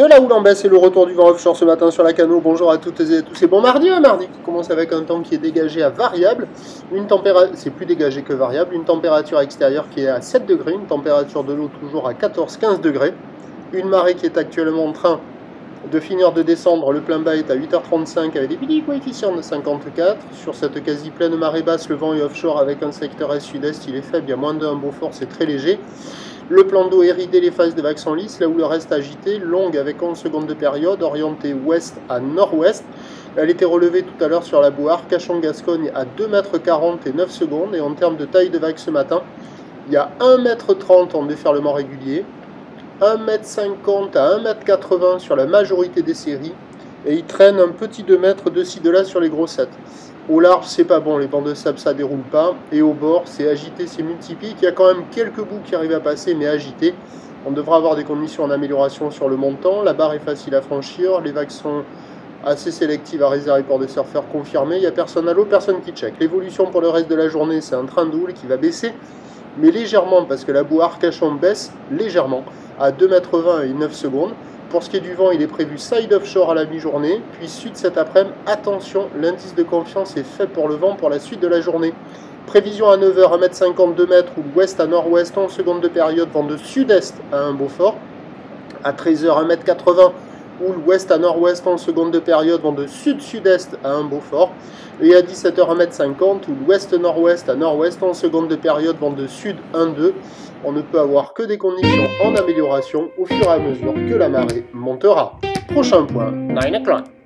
De la houle en baisse et le retour du vent offshore ce matin sur la Cano. Bonjour à toutes et à tous. Et bon mardi, un mardi qui commence avec un temps qui est dégagé à variable. Une température, c'est plus dégagé que variable. Une température extérieure qui est à 7 degrés. Une température de l'eau toujours à 14-15 degrés. Une marée qui est actuellement en train de finir de descendre. Le plein bas est à 8h35 avec des petits coefficients de 54. Sur cette quasi pleine marée basse, le vent est offshore avec un secteur est-sud-est. Il est faible, il y a moins de 1 Beaufort, c'est très léger. Le plan d'eau est ridé, les phases de vagues sont lisses, là où le reste agité, longue avec 11 secondes de période, orientée ouest à nord-ouest. Elle était relevée tout à l'heure sur la Bouhare, Cachan-Gascogne à 2,40 m et 9 secondes. Et en termes de taille de vague ce matin, il y a 1,30 m en déferlement régulier, 1,50 m à 1,80 m sur la majorité des séries, et il traîne un petit 2 mètres de ci de là sur les grossettes. Au large, c'est pas bon, les bancs de sable ça déroule pas, et au bord, c'est agité, c'est multiplié. Il y a quand même quelques bouts qui arrivent à passer, mais agité. On devra avoir des conditions en amélioration sur le montant. La barre est facile à franchir, les vagues sont assez sélectives à réserver pour des surfeurs confirmés. Il n'y a personne à l'eau, personne qui check. L'évolution pour le reste de la journée, c'est un train de houle qui va baisser, mais légèrement, parce que la Bouhare Cachan baisse légèrement à 2,20 m et 9 secondes. Pour ce qui est du vent, il est prévu side offshore à la mi-journée, puis sud cet après-midi. Attention, l'indice de confiance est faible pour le vent pour la suite de la journée. Prévision à 9h, 1,50 m, 2 mètres, ou ouest à nord-ouest, 11 secondes de période, vent de sud-est à un Beaufort. À 13h, 1,80 m, ou l'ouest à nord-ouest, 11 secondes de période, vent de sud-sud-est à un Beaufort. Et à 17h, 1,50 m, ou l'ouest-nord-ouest à nord-ouest, 11 secondes de période, vent de sud 1,2. On ne peut avoir que des conditions en amélioration au fur et à mesure que la marée montera. Prochain point, 9 o'clock.